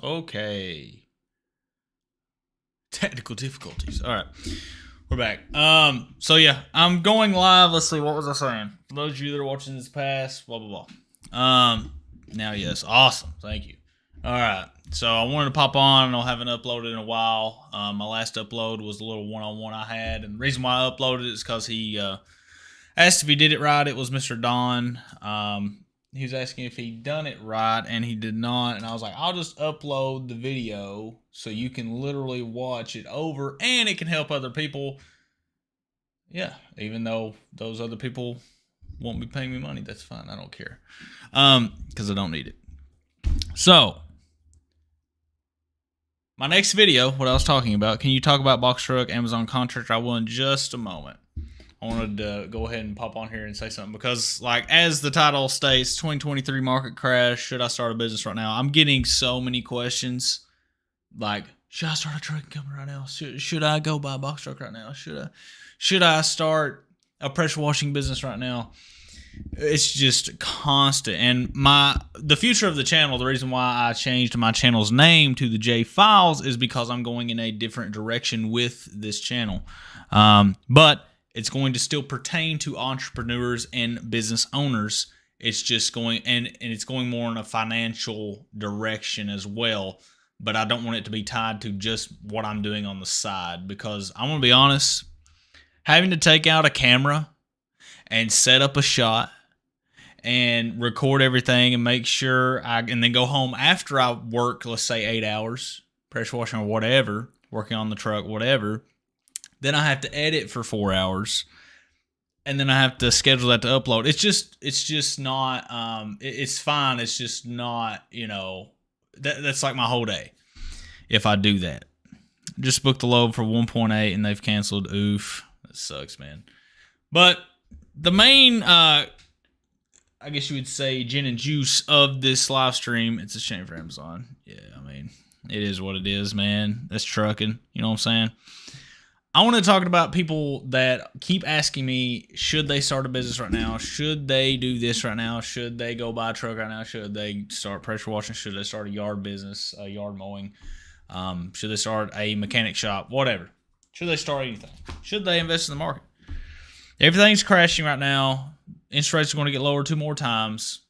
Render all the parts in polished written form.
Okay. Technical difficulties. All right. We're back. So yeah, I'm going live. Let's see, what was I saying? For those of you that are watching this past, blah blah blah. Now yes, awesome. Thank you. All right. So I wanted to pop on. I haven't uploaded in a while. My last upload was a little one-on-one I had, and the reason why I uploaded it is because he asked if he did it right. It was Mr. Don. He was asking if he'd done it right, and he did not. And I was like, I'll just upload the video so you can literally watch it over, and it can help other people. Yeah, even though those other people won't be paying me money, that's fine. I don't care, because I don't need it. So, my next video, what I was talking about, can you talk about box truck, Amazon contract? I will in just a moment. I wanted to go ahead and pop on here and say something because, like, as the title states, 2023 market crash, should I start a business right now? I'm getting so many questions, like, should I start a trucking company right now? Should I go buy a box truck right now? Should I start a pressure washing business right now? It's just constant. And the future of the channel, the reason why I changed my channel's name to the J Files is because I'm going in a different direction with this channel. But it's going to still pertain to entrepreneurs and business owners. It's just going, and it's going more in a financial direction as well. But I don't want it to be tied to just what I'm doing on the side, because I'm going to be honest, having to take out a camera and set up a shot and record everything and make sure and then go home after I work, let's say 8 hours, pressure washing or whatever, working on the truck, whatever. Then I have to edit for 4 hours, and then I have to schedule that to upload. It's just not, it's fine. It's just not, that's like my whole day if I do that. Just booked the load for 1.8 and they've canceled. Oof. That sucks, man. But the main, I guess you would say, gin and juice of this live stream, it's a shame for Amazon. Yeah, I mean, it is what it is, man. That's trucking. You know what I'm saying? I want to talk about people that keep asking me, should they start a business right now? Should they do this right now? Should they go buy a truck right now? Should they start pressure washing? Should they start a yard business, a yard mowing? Should they start a mechanic shop? Whatever. Should they start anything? Should they invest in the market? Everything's crashing right now. Interest rates are going to get lower 2 more times.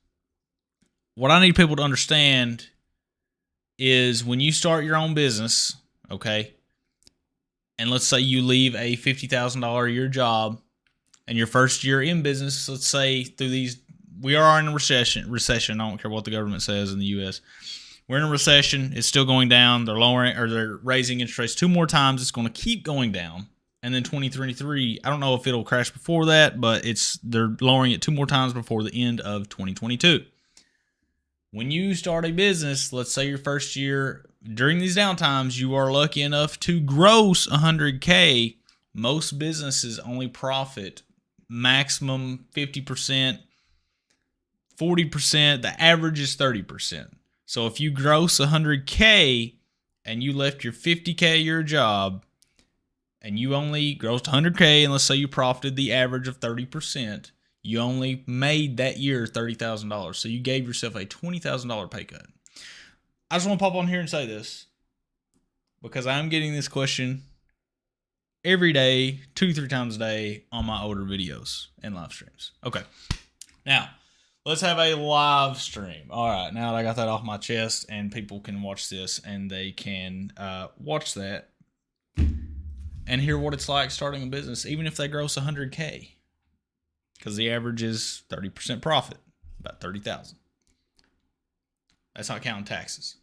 What I need people to understand is when you start your own business, okay, and let's say you leave a $50,000 a year job, and your first year in business, let's say through these, we are in a recession. I don't care what the government says in the U.S. We're in a recession. It's still going down. They're raising interest rates 2 more times. It's going to keep going down. And then 2023, I don't know if it'll crash before that, but they're lowering it 2 more times before the end of 2022. When you start a business, let's say your first year, during these downtimes, you are lucky enough to gross $100K. Most businesses only profit maximum 50%, 40%. The average is 30%. So if you gross $100K and you left your $50K a year job and you only grossed $100K, and let's say you profited the average of 30%, you only made that year $30,000. So you gave yourself a $20,000 pay cut. I just want to pop on here and say this because I'm getting this question every day, 2-3 times a day on my older videos and live streams. Okay. Now, let's have a live stream. All right. Now that I got that off my chest and people can watch this and they can watch that and hear what it's like starting a business, even if they gross $100K. Because the average is 30% profit, about $30,000. That's not counting taxes.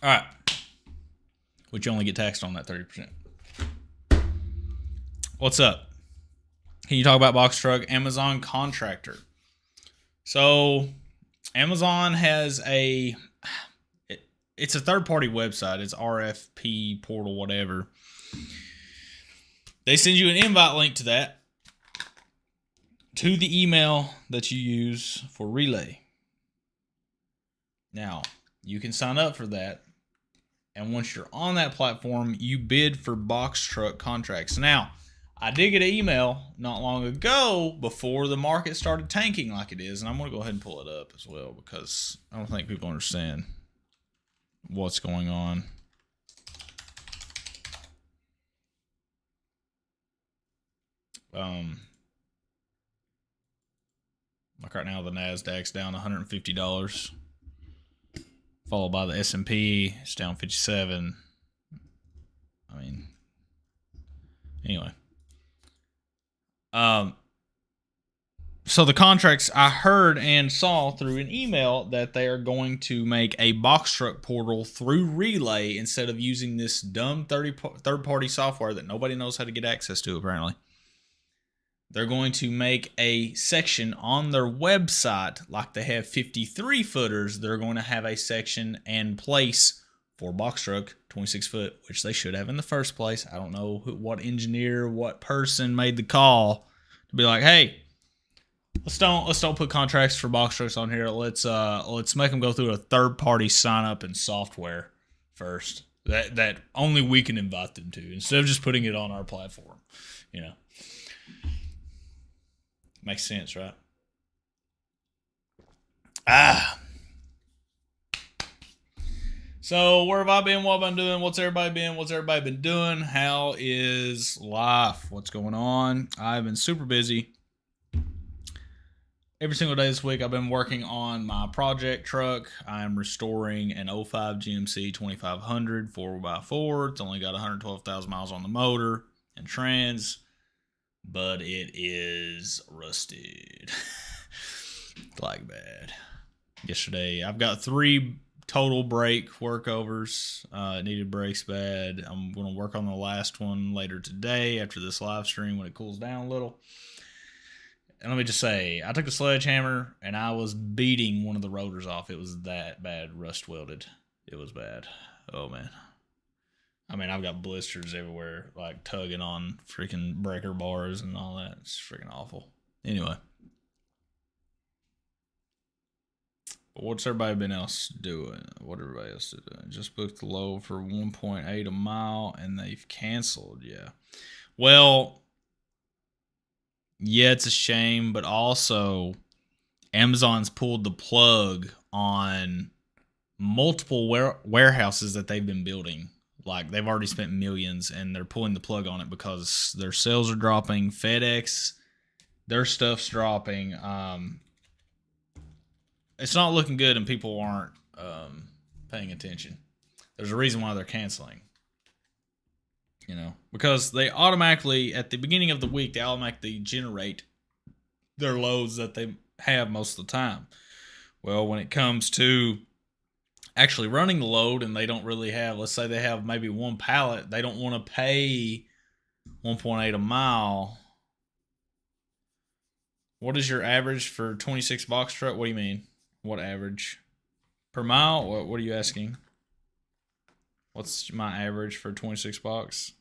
All right. Which you only get taxed on that 30%. What's up? Can you talk about box truck? Amazon contractor. So Amazon has it's a third-party website. It's RFP portal, whatever. They send you an invite link to that, to the email that you use for Relay. Now, you can sign up for that, and once you're on that platform, you bid for box truck contracts. Now, I did get an email not long ago before the market started tanking like it is, and I'm going to go ahead and pull it up as well because I don't think people understand what's going on. Like right now, the Nasdaq's down $150, followed by the S&P. It's down 57. I mean, anyway. So the contracts, I heard and saw through an email that they are going to make a box truck portal through Relay instead of using this dumb third-party software that nobody knows how to get access to, apparently. They're going to make a section on their website, like they have 53 footers. They're going to have a section and place for box truck 26 foot, which they should have in the first place. I don't know what engineer, what person made the call to be like, hey, let's don't put contracts for box trucks on here. Let's make them go through a third party sign up and software first that only we can invite them to instead of just putting it on our platform. You know, makes sense, right? So where have I been? What have I been doing? What's everybody been? What's everybody been doing? How is life? What's going on? I've been super busy. Every single day this week, I've been working on my project truck. I'm restoring an 05 GMC 2500 4x4. It's only got 112,000 miles on the motor and trans, but it is rusted. Like bad. Yesterday, I've got 3 total brake workovers. It needed brakes bad. I'm going to work on the last one later today after this live stream when it cools down a little. And let me just say, I took a sledgehammer and I was beating one of the rotors off. It was that bad, rust welded. It was bad. Oh, man. I mean, I've got blisters everywhere, like tugging on freaking breaker bars and all that. It's freaking awful. Anyway. But what's everybody been else doing? What everybody else doing? Just booked the load for 1.8 a mile and they've canceled. Yeah. Well, yeah, it's a shame, but also Amazon's pulled the plug on multiple warehouses that they've been building. Like, they've already spent millions, and they're pulling the plug on it because their sales are dropping. FedEx, their stuff's dropping. It's not looking good, and people aren't paying attention. There's a reason why they're canceling. You know, because they automatically, at the beginning of the week, they automatically generate their loads that they have most of the time. Well, when it comes to actually running the load and they don't really have, let's say they have maybe one pallet, they don't want to pay 1.8 a mile. What is your average for 26 box truck? What do you mean? What average? Per mile? What are you asking? What's my average for 26 box?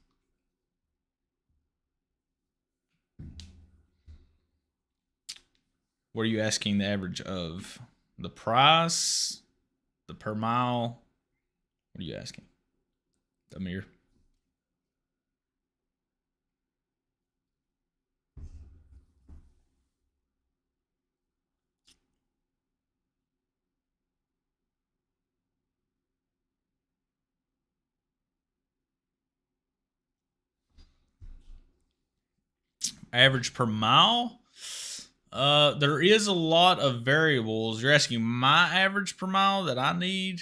What are you asking the average of? The price? The per mile? What are you asking? Amir? Average per mile? There is a lot of variables. You're asking my average per mile that I need.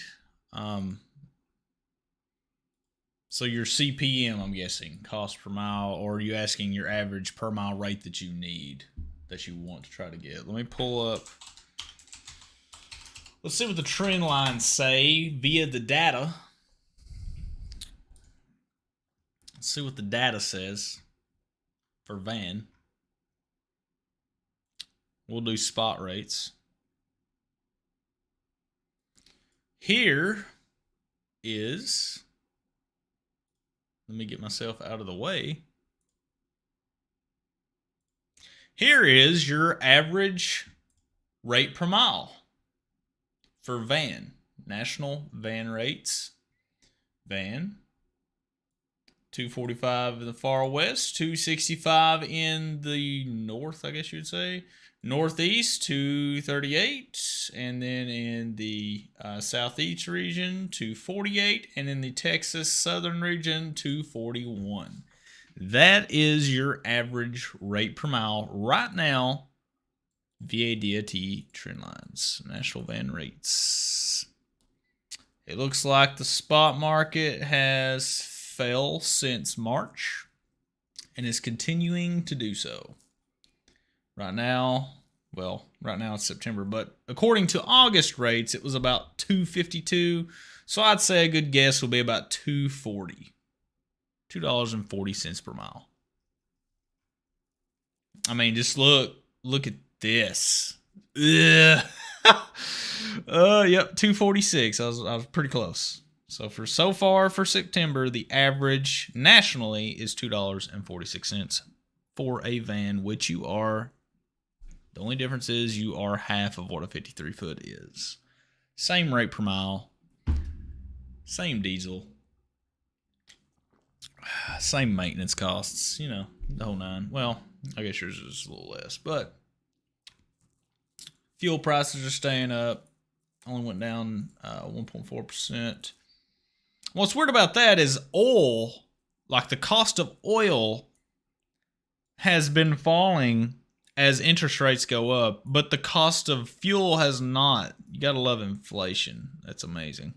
So your CPM, I'm guessing, cost per mile, or are you asking your average per mile rate that you need, that you want to try to get? Let me pull up. Let's see what the trend lines say via the data. Let's see what the data says for van. We'll do spot rates. Here is, let me get myself out of the way. Here is your average rate per mile for van. National van rates. Van 245 in the far west, 265 in the north, I guess you'd say. Northeast, 238, and then in the southeast region, 248, and in the Texas southern region, 241. That is your average rate per mile right now via DOT trend lines, national van rates. It looks like the spot market has fell since March and is continuing to do so. Right now it's September, but according to August rates, it was about 252. So I'd say a good guess will be about 240. $2.40 per mile. I mean, just look at this. Ugh. Yep, 246. I was pretty close. So far for September, the average nationally is $2.46 for a van, which you are. The only difference is you are half of what a 53 foot is. Same rate per mile, same diesel, same maintenance costs, the whole nine. Well, I guess yours is a little less, but fuel prices are staying up. Only went down 1.4%. What's weird about that is oil, like the cost of oil, has been falling as interest rates go up, but the cost of fuel has not. You gotta love inflation. That's amazing.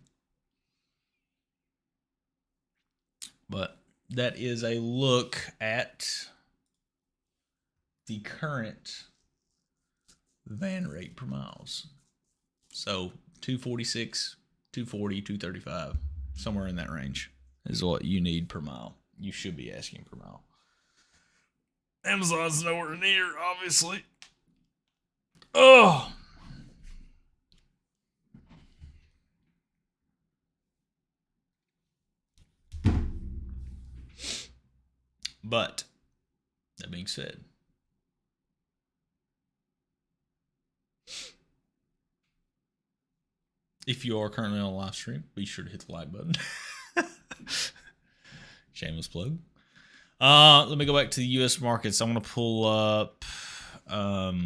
But that is a look at the current van rate per miles. So 246, 240, 235, somewhere in that range is what you need per mile. You should be asking per mile. Amazon's nowhere near, obviously. Oh. But that being said, if you are currently on a live stream, be sure to hit the like button. Shameless plug. Let me go back to the U.S. markets. I'm going to pull up. Oh,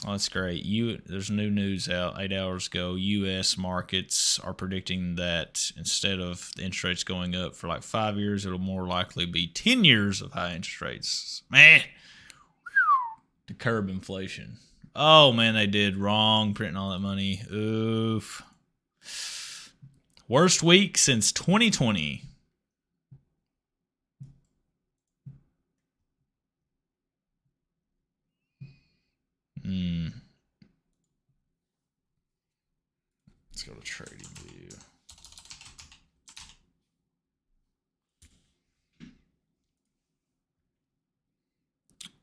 that's great. There's new news out 8 hours ago. U.S. markets are predicting that instead of the interest rates going up for like 5 years, it'll more likely be 10 years of high interest rates. Man, to curb inflation. Oh, man, they did wrong printing all that money. Oof. Worst week since 2020. Let's go to trading view.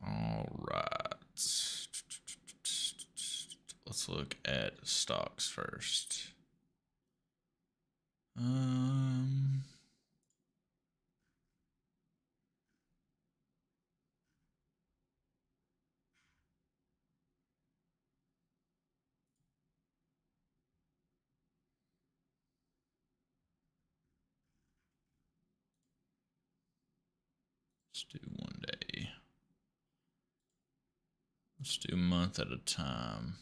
All right. Let's look at stocks first. Let's do 1 day. Let's do a month at a time.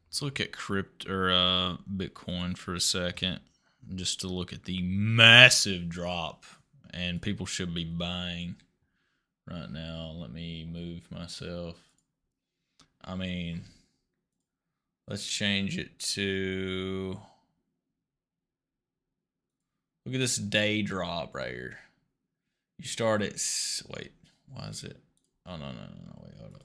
Let's look at Bitcoin for a second, just to look at the massive drop, and people should be buying right now. Let me move myself. I mean, let's change it to, look at this day drop right here. You start at, wait, why is it? Oh, no, wait, hold up.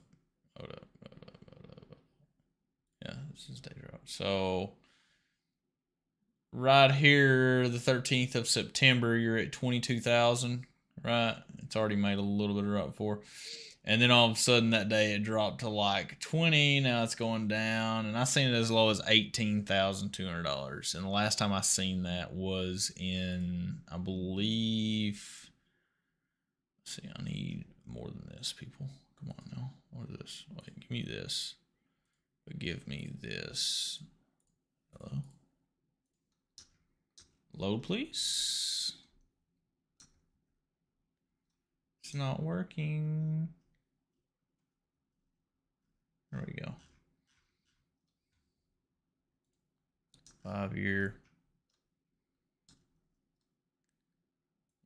Yeah, this is day drop. So right here, the 13th of September, you're at 22,000, right? It's already made a little bit of drop before. And then all of a sudden that day it dropped to like 20. Now it's going down, and I seen it as low as $18,200. And the last time I seen that was in, I believe. Let's see, I need more than this, people. Come on now. What is this? Wait, give me this. But give me this. Hello. Load, please. It's not working. There we go. 5-year.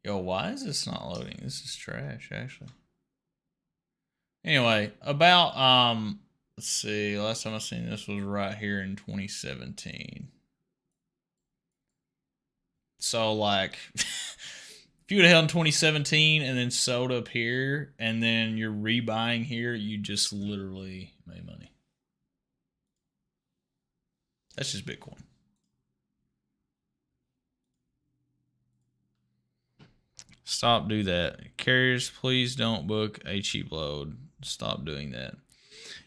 Yo, why is this not loading? This is trash, actually. Anyway, about let's see. Last time I seen this was right here in 2017. So like, if you would have held in 2017 and then sold up here and then you're rebuying here, you just literally made money. That's just Bitcoin. Stop do that. Carriers, please don't book a cheap load. Stop doing that.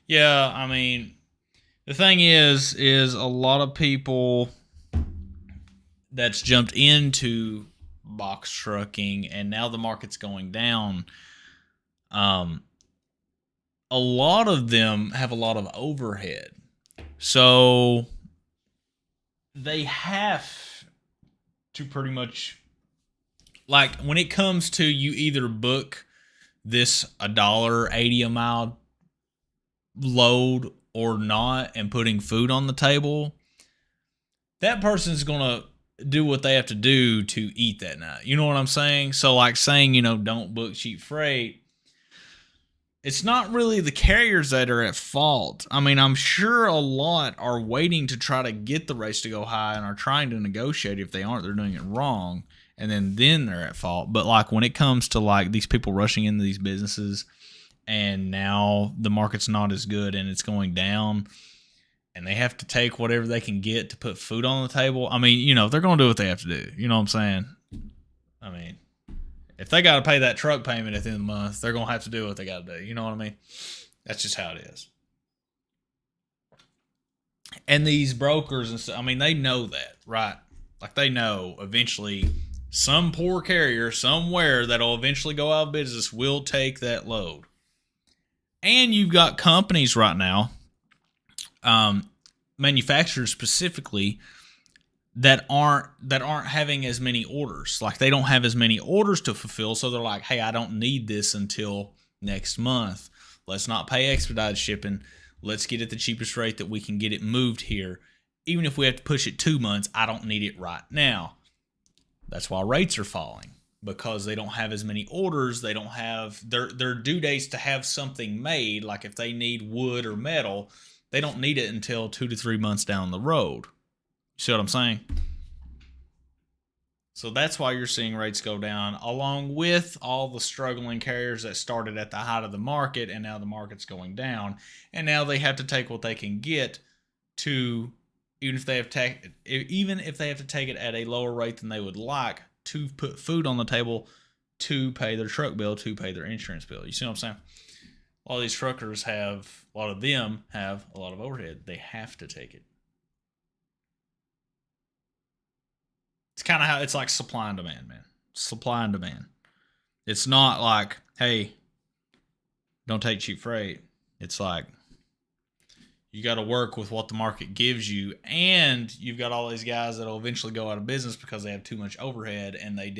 Yeah, I mean, the thing is a lot of people that's jumped into box trucking and now the market's going down. A lot of them have a lot of overhead. So they have to pretty much, like, when it comes to you either book this $1.80 a mile load or not and putting food on the table, that person's going to do what they have to do to eat that night. You know what I'm saying? So like saying, don't book cheap freight, it's not really the carriers that are at fault. I mean, I'm sure a lot are waiting to try to get the rates to go high and are trying to negotiate. If they aren't, they're doing it wrong. And then they're at fault. But like when it comes to like these people rushing into these businesses and now the market's not as good and it's going down and they have to take whatever they can get to put food on the table. I mean, they're going to do what they have to do. You know what I'm saying? I mean, if they got to pay that truck payment at the end of the month, they're going to have to do what they got to do. You know what I mean? That's just how it is. And these brokers and stuff, I mean, they know that, right? Like they know eventually some poor carrier somewhere that'll eventually go out of business will take that load. And you've got companies right now, manufacturers specifically, that aren't having as many orders. Like they don't have as many orders to fulfill, so they're like, hey, I don't need this until next month. Let's not pay expedited shipping. Let's get it the cheapest rate that we can get it moved here. Even if we have to push it 2 months, I don't need it right now. That's why rates are falling, because they don't have as many orders. They don't have their due dates to have something made. Like if they need wood or metal, they don't need it until 2 to 3 months down the road. You see what I'm saying? So that's why you're seeing rates go down, along with all the struggling carriers that started at the height of the market, and now the market's going down, and now they have to take what they can get to, even if they have to take it at a lower rate than they would like, to put food on the table, to pay their truck bill, to pay their insurance bill. You see what I'm saying? A lot of these truckers a lot of them have a lot of overhead. They have to take it. It's kind of how it's like supply and demand, man. Supply and demand. It's not like, hey, don't take cheap freight. It's like you got to work with what the market gives you, and you've got all these guys that'll eventually go out of business because they have too much overhead and they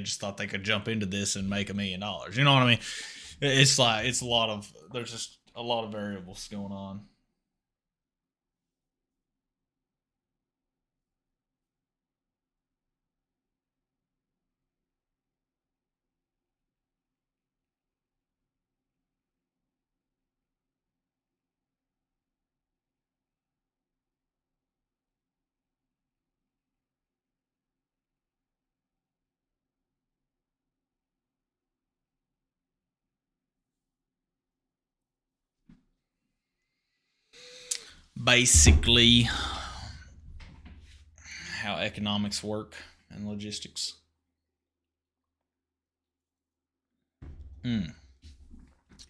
just thought they could jump into this and make $1 million. You know what I mean? It's like there's just a lot of variables going on. Basically, how economics work and logistics.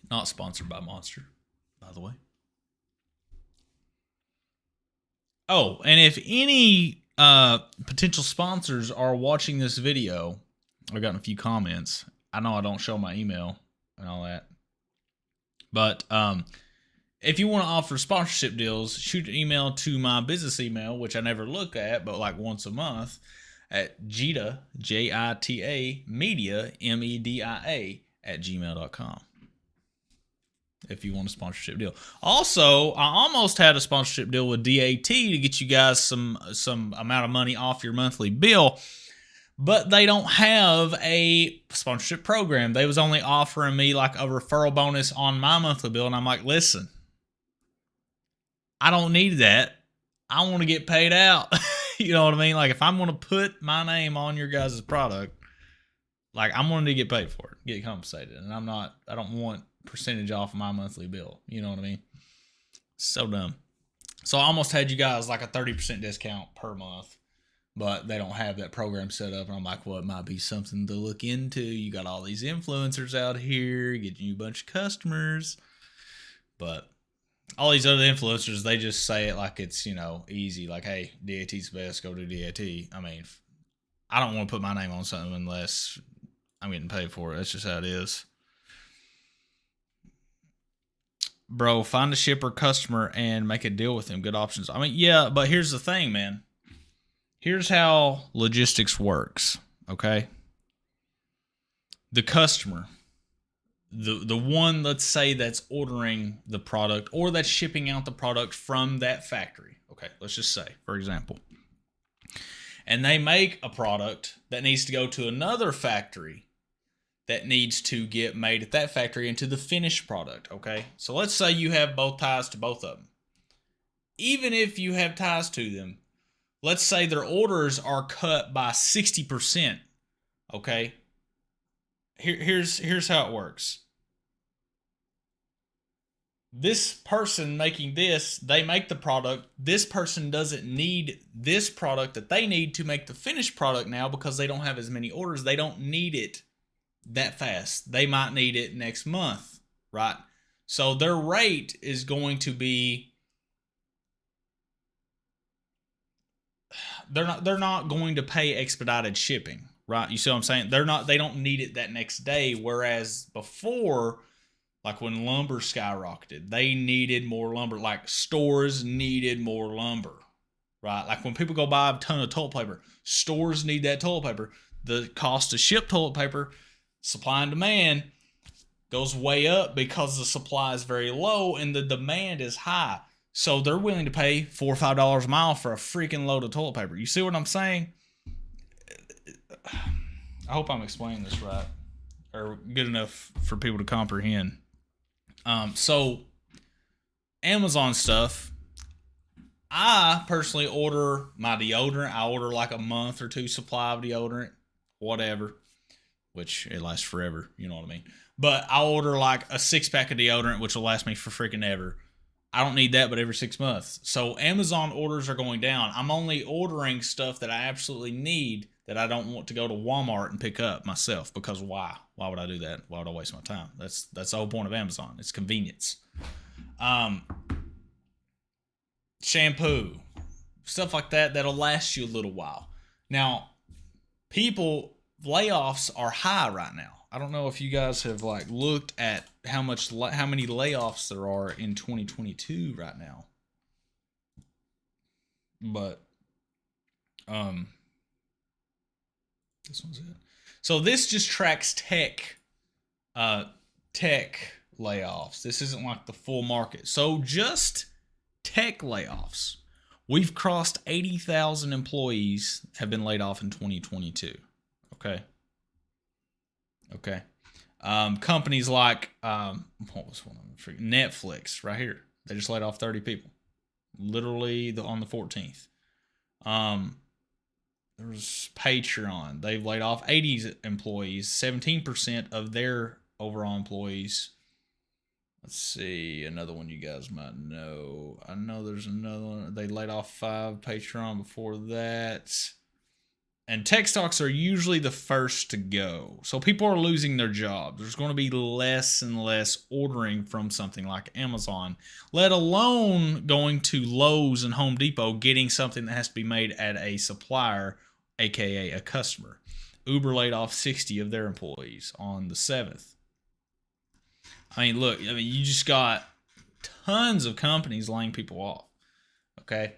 Not sponsored by Monster, by the way. Oh, and if any potential sponsors are watching this video, I've gotten a few comments. I know I don't show my email and all that. But if you want to offer sponsorship deals, shoot an email to my business email, which I never look at, but like once a month, at Jita, Jita, media, media, at gmail.com. If you want a sponsorship deal. Also, I almost had a sponsorship deal with DAT to get you guys some amount of money off your monthly bill, but they don't have a sponsorship program. They was only offering me like a referral bonus on my monthly bill, and I'm like, listen, I don't need that. I want to get paid out. You know what I mean? Like, if I'm going to put my name on your guys' product, like, I'm wanting to get paid for it, get compensated, and I don't want percentage off of my monthly bill. You know what I mean? So dumb. So I almost had you guys like a 30% discount per month, but they don't have that program set up. And I'm like, well, it might be something to look into. You got all these influencers out here getting you a bunch of customers, but all these other influencers, they just say it like it's, easy. Like, hey, DAT's the best, go to DAT. I mean, I don't want to put my name on something unless I'm getting paid for it. That's just how it is. Bro, find a shipper customer and make a deal with him. Good options. I mean, yeah, but here's the thing, man. Here's how logistics works, okay? The customer, the one, let's say, that's ordering the product or that's shipping out the product from that factory. Okay, let's just say, for example. And they make a product that needs to go to another factory that needs to get made at that factory into the finished product, okay? So let's say you have both ties to both of them. Even if you have ties to them, let's say their orders are cut by 60%, okay? Here's how it works. This person making this, they make the product. This person doesn't need this product that they need to make the finished product now because they don't have as many orders. They don't need it that fast. They might need it next month, right? So their rate is going to be, they're not going to pay expedited shipping, right? You see what I'm saying? They don't need it that next day. Whereas before, like when lumber skyrocketed, they needed more lumber. Like stores needed more lumber, right? Like when people go buy a ton of toilet paper, stores need that toilet paper. The cost to ship toilet paper, supply and demand, goes way up because the supply is very low and the demand is high. So they're willing to pay $4 or $5 a mile for a freaking load of toilet paper. You see what I'm saying? I hope I'm explaining this right or good enough for people to comprehend. So Amazon stuff, I personally order my deodorant. I order like a month or two supply of deodorant, whatever, which it lasts forever. You know what I mean? But I order like a 6-pack of deodorant, which will last me for freaking ever. I don't need that, but every 6 months. So Amazon orders are going down. I'm only ordering stuff that I absolutely need that I don't want to go to Walmart and pick up myself, because why? Why would I do that? Why would I waste my time? That's the whole point of Amazon. It's convenience. Shampoo, stuff like that, that'll last you a little while. Now, layoffs are high right now. I don't know if you guys have like looked at how many layoffs there are in 2022 right now. But this one's it. So this just tracks tech layoffs. This isn't like the full market. So just tech layoffs. We've crossed 80,000 employees have been laid off in 2022. Okay. Companies like what was one of them? Netflix right here. They just laid off 30 people, literally on the 14th. There's Patreon. They've laid off 80 employees, 17% of their overall employees. Let's see, another one you guys might know. I know there's another one. They laid off 5 Patreon before that. And tech stocks are usually the first to go. So people are losing their jobs. There's going to be less and less ordering from something like Amazon, let alone going to Lowe's and Home Depot, getting something that has to be made at a supplier, aka a customer. Uber laid off 60 of their employees on the 7th. I mean, look, you just got tons of companies laying people off. Okay.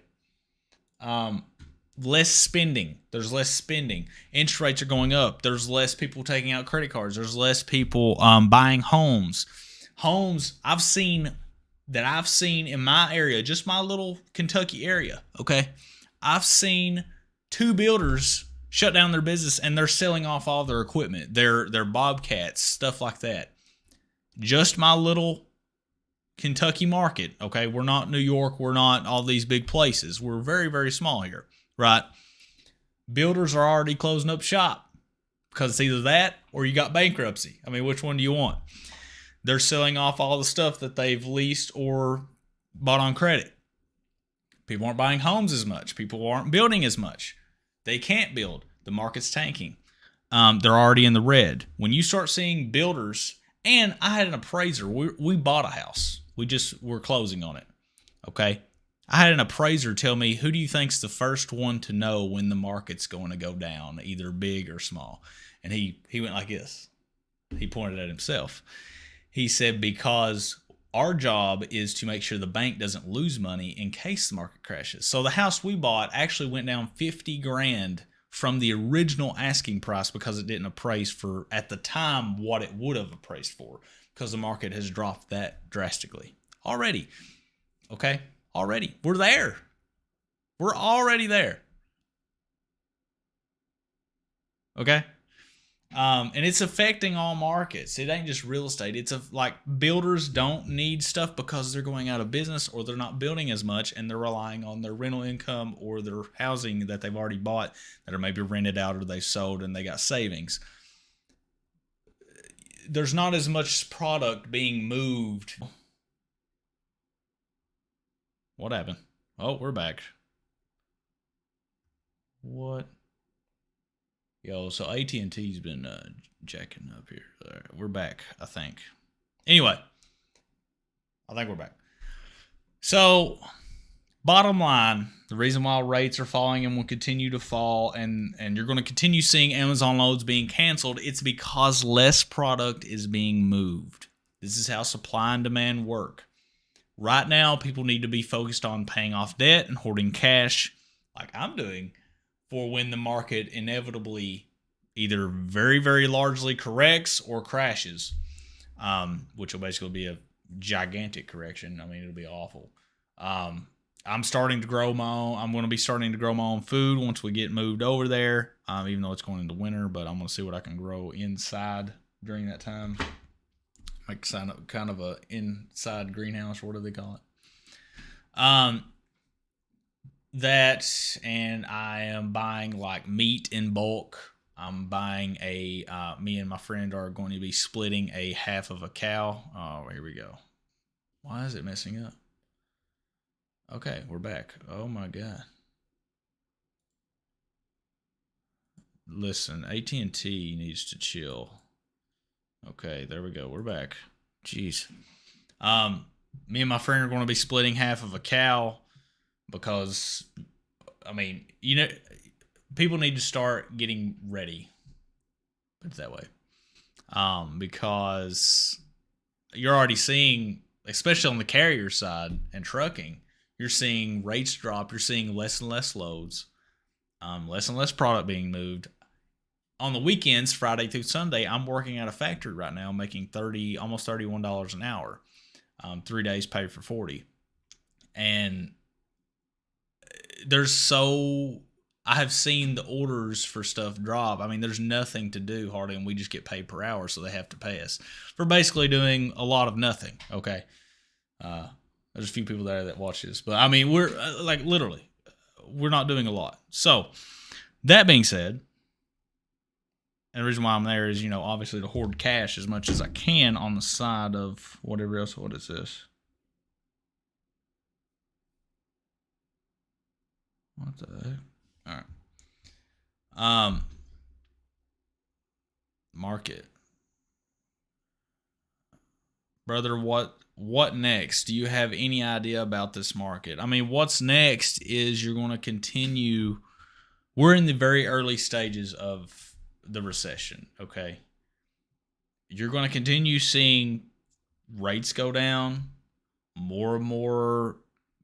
Less spending. There's less spending. Interest rates are going up. There's less people taking out credit cards. There's less people buying homes. Homes I've seen in my area, just my little Kentucky area. Okay, I've seen 2 builders shut down their business and they're selling off all their equipment, their Bobcats, stuff like that. Just my little Kentucky market. Okay, we're not New York. We're not all these big places. We're very, very small here. Right? Builders are already closing up shop because it's either that or you got bankruptcy. I mean, which one do you want? They're selling off all the stuff that they've leased or bought on credit. People aren't buying homes as much. People aren't building as much. They can't build. The market's tanking. They're already in the red. When you start seeing builders, and I had an appraiser. We bought a house. We're closing on it. Okay. I had an appraiser tell me, who do you think's the first one to know when the market's going to go down, either big or small? And he went like this. He pointed at himself. He said, because our job is to make sure the bank doesn't lose money in case the market crashes. So the house we bought actually went down 50 grand from the original asking price because it didn't appraise for, at the time, what it would have appraised for, because the market has dropped that drastically already. Okay? Already. We're there. We're already there. Okay? And it's affecting all markets. It ain't just real estate. It's like builders don't need stuff because they're going out of business or they're not building as much and they're relying on their rental income or their housing that they've already bought that are maybe rented out or they sold and they got savings. There's not as much product being moved. What happened? Oh, we're back. What? Yo, so AT&T's been jacking up here. We're back, I think. Anyway, I think we're back. So, bottom line, the reason why rates are falling and will continue to fall, and you're going to continue seeing Amazon loads being canceled, it's because less product is being moved. This is how supply and demand work. Right now, people need to be focused on paying off debt and hoarding cash, like I'm doing, for when the market inevitably either very, very largely corrects or crashes, which will basically be a gigantic correction. I mean, it'll be awful. I'm starting to grow my own. I'm going to be starting to grow my own food once we get moved over there, even though it's going into winter, but I'm going to see what I can grow inside during that time. Like kind of a inside greenhouse, or what do they call it? That, and I am buying like meat in bulk. I'm buying me and my friend are going to be splitting a half of a cow. Oh, here we go. Why is it messing up? Okay, we're back. Oh my God. Listen, AT&T needs to chill. Okay, there we go. We're back. Jeez. Me and my friend are going to be splitting half of a cow because, I mean, people need to start getting ready. Put it that way. Because you're already seeing, especially on the carrier side and trucking, you're seeing rates drop. You're seeing less and less loads, less and less product being moved. On the weekends, Friday through Sunday, I'm working at a factory right now, making almost $31 an hour. 3 days paid for 40. And I have seen the orders for stuff drop. I mean, there's nothing to do hardly, and we just get paid per hour, so they have to pay us for basically doing a lot of nothing. Okay. There's a few people there that watch this, but I mean, we're like literally, we're not doing a lot. So that being said, and the reason why I'm there is, obviously to hoard cash as much as I can on the side of whatever else. What is this? What the heck? All Market. Brother, what next? Do you have any idea about this market? I mean, what's next is you're going to continue. We're in the very early stages of the recession, okay? You're going to continue seeing rates go down. More and more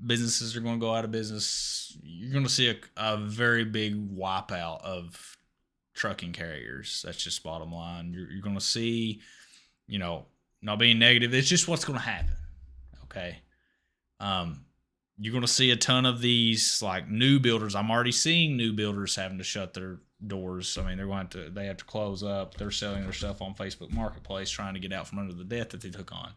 businesses are going to go out of business. You're going to see a very big wipeout of trucking carriers. That's just bottom line. You're going to see, not being negative, it's just what's going to happen. Okay. You're going to see a ton of these like new builders. I'm already seeing new builders having to shut their doors. I mean, they have to close up. They're selling their stuff on Facebook Marketplace, trying to get out from under the debt that they took on.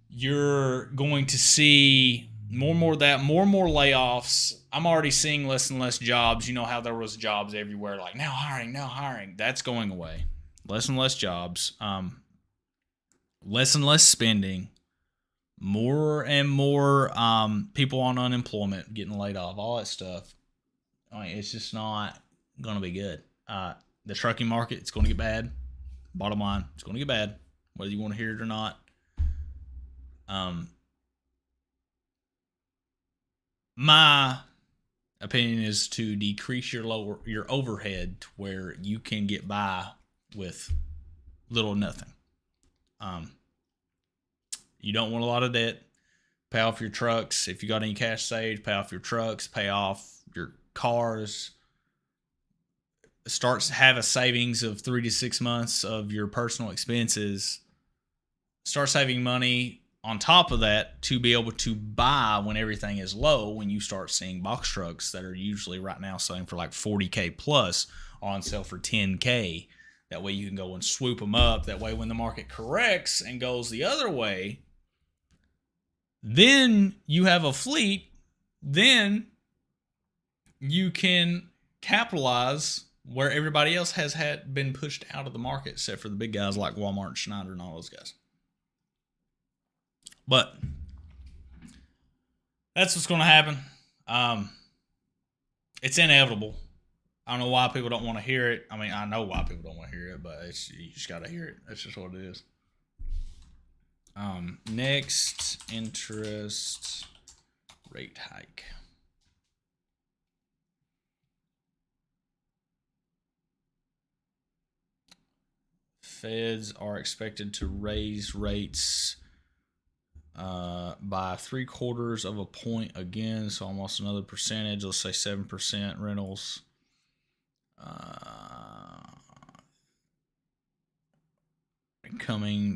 You're going to see more and more layoffs. I'm already seeing less and less jobs. You know how there was jobs everywhere, like now hiring. That's going away. Less and less jobs. Less and less spending. More and more people on unemployment getting laid off. All that stuff. I mean, it's just not going to be good. The trucking market, it's going to get bad. Bottom line, it's going to get bad, whether you want to hear it or not. My opinion is to decrease your overhead to where you can get by with little or nothing. You don't want a lot of debt. Pay off your trucks. If you got any cash saved, pay off your trucks, pay off your cars. Have a savings of 3 to 6 months of your personal expenses. Start saving money on top of that to be able to buy when everything is low, when you start seeing box trucks that are usually right now selling for like $40K plus on sale for $10K. That way you can go and swoop them up. That way when the market corrects and goes the other way, then you have a fleet. Then you can capitalize where everybody else has been pushed out of the market, except for the big guys like Walmart and Schneider and all those guys. But that's what's going to happen. It's inevitable. I don't know why people don't want to hear it. I mean, I know why people don't want to hear it, but you just got to hear it. That's just what it is. Next, interest rate hike. Feds are expected to raise rates by 3/4 of a point again, so almost another percentage. Let's say 7% rentals.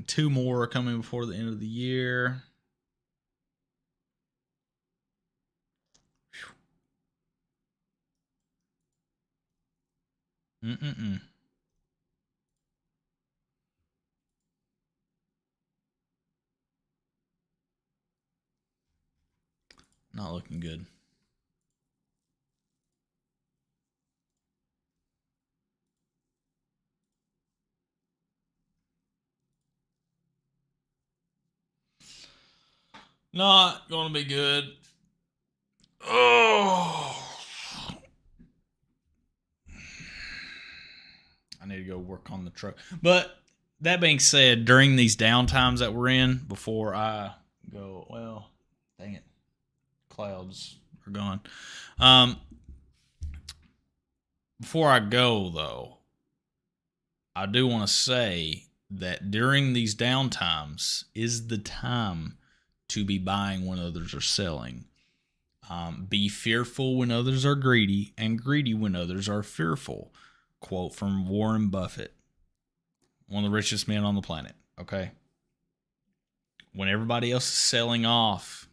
Two more are coming before the end of the year. Not looking good. Not going to be good. Oh. I need to go work on the truck. But that being said, during these downtimes that we're in, before I go, well, dang it, clouds are gone. Before I go, though, I do want to say that during these downtimes is the time to be buying when others are selling. Be fearful when others are greedy, and greedy when others are fearful. Quote from Warren Buffett, one of the richest men on the planet. Okay. When everybody else is selling off,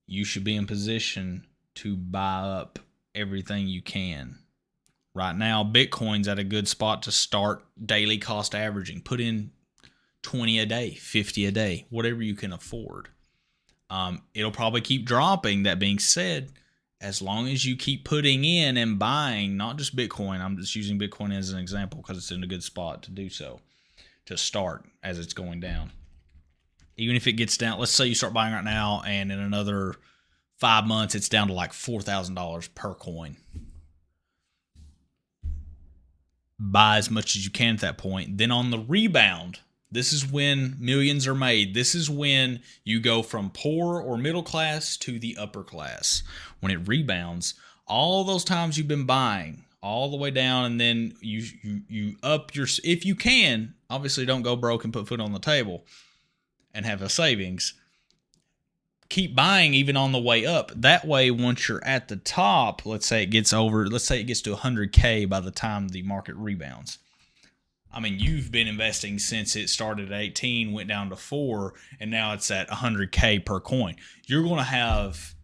you should be in position to buy up everything you can. Right now, Bitcoin's at a good spot to start daily cost averaging. Put in 20 a day, 50 a day, whatever you can afford. It'll probably keep dropping. That being said, as long as you keep putting in and buying, not just Bitcoin, I'm just using Bitcoin as an example because it's in a good spot to do so, to start as it's going down. Even if it gets down, let's say you start buying right now and in another 5 months it's down to like $4,000 per coin. buy as much as you can at that point. Then on the rebound, this is when millions are made. This is when you go from poor or middle class to the upper class. When it rebounds, all those times you've been buying all the way down, and then you up your, if you can, obviously don't go broke and put food on the table and have a savings. Keep buying even on the way up. That way, once you're at the top, let's say it gets to 100K by the time the market rebounds. I mean, you've been investing since it started at 18, went down to 4, and now it's at 100K per coin. You're going to have,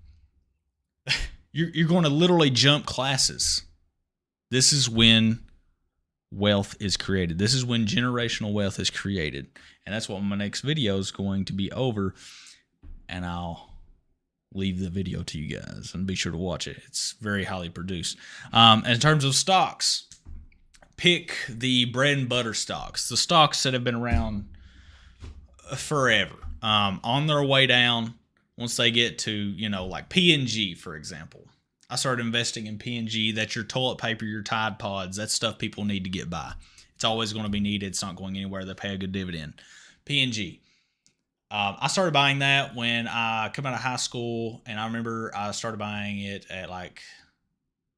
you're going to literally jump classes. This is when wealth is created. This is when generational wealth is created. And that's what my next video is going to be over. And I'll leave the video to you guys and be sure to watch it. It's very highly produced. In terms of stocks, pick the bread and butter stocks, the stocks that have been around forever. On their way down, once they get to, like P&G, for example. I started investing in P&G. That's your toilet paper, your Tide Pods. That's stuff people need to get by. It's always going to be needed. It's not going anywhere. They pay a good dividend. P&G. I started buying that when I come out of high school, and I remember I started buying it at like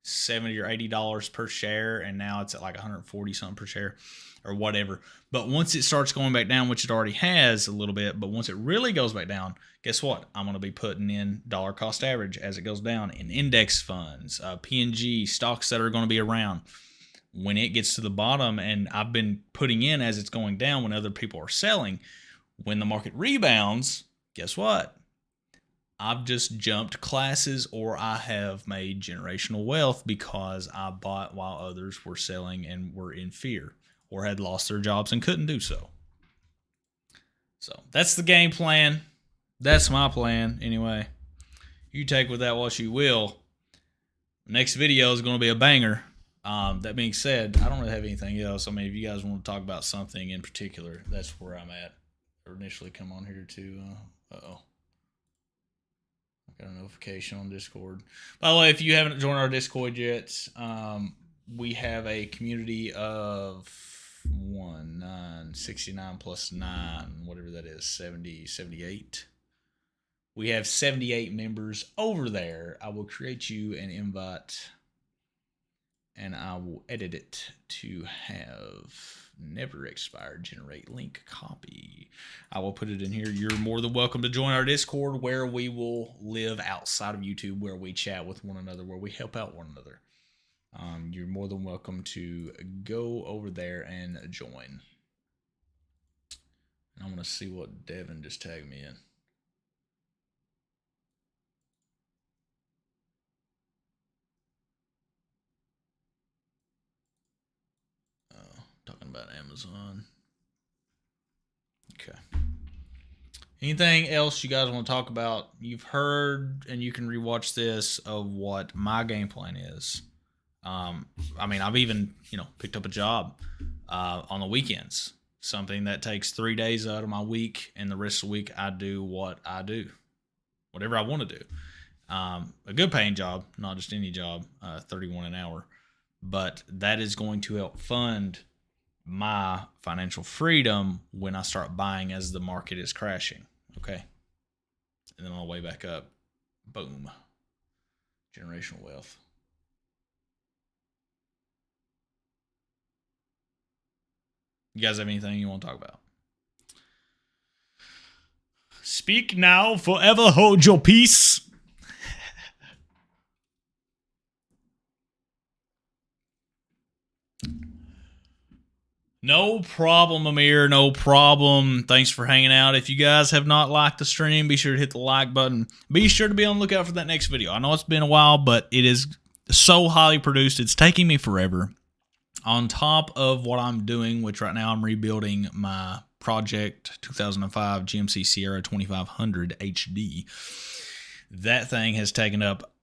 $70 or $80 per share, and now it's at like 140 something per share or whatever. But once it starts going back down, which it already has a little bit, but once it really goes back down, guess what? I'm going to be putting in dollar cost average as it goes down in index funds, P&G, stocks that are going to be around. When it gets to the bottom, and I've been putting in as it's going down when other people are selling, when the market rebounds, guess what? I've just jumped classes, or I have made generational wealth because I bought while others were selling and were in fear or had lost their jobs and couldn't do so. So that's the game plan. That's my plan anyway. You take with that what you will. Next video is going to be a banger. That being said, I don't really have anything else. I mean, if you guys want to talk about something in particular, that's where I'm at. I initially come on here to, I got a notification on Discord. By the way, if you haven't joined our Discord yet, we have a community of 969 plus 9, whatever that is, 78. We have 78 members over there. I will create you an invite, and I will edit it to have never expire, generate link, copy. I will put it in here. You're more than welcome to join our Discord, where we will live outside of YouTube, where we chat with one another, where we help out one another. You're more than welcome to go over there and join. And I'm going to see what Devin just tagged me in. Talking about Amazon. Okay. Anything else you guys want to talk about? You've heard, and you can rewatch this, of what my game plan is. I mean, I've even, picked up a job on the weekends. Something that takes 3 days out of my week, and the rest of the week I do what I do. Whatever I want to do. A good paying job, not just any job, $31 an hour. But that is going to help fund my financial freedom when I start buying as the market is crashing. Okay. And then on the way back up, boom, generational wealth. You guys have anything you want to talk about? Speak now, forever hold your peace. No problem, Amir. No problem. Thanks for hanging out. If you guys have not liked the stream, be sure to hit the like button. Be sure to be on the lookout for that next video. I know it's been a while, but it is so highly produced. It's taking me forever. On top of what I'm doing, which right now I'm rebuilding my Project 2005 GMC Sierra 2500 HD. That thing has taken up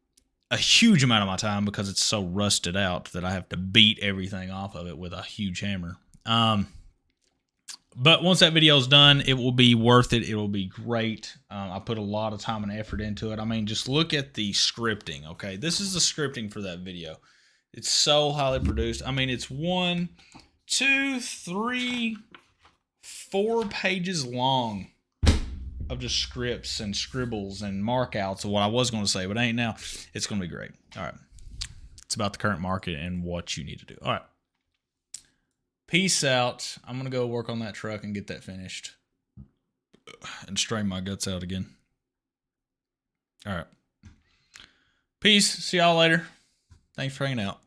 a huge amount of my time because it's so rusted out that I have to beat everything off of it with a huge hammer. But once that video is done, it will be worth it. It will be great. I put a lot of time and effort into it. I mean, just look at the scripting. Okay. This is the scripting for that video. It's so highly produced. I mean, it's 1, 2, 3, 4 pages long of just scripts and scribbles and markouts of what I was going to say, but ain't now. It's going to be great. All right. It's about the current market and what you need to do. All right. Peace out. I'm going to go work on that truck and get that finished and strain my guts out again. All right. Peace. See y'all later. Thanks for hanging out.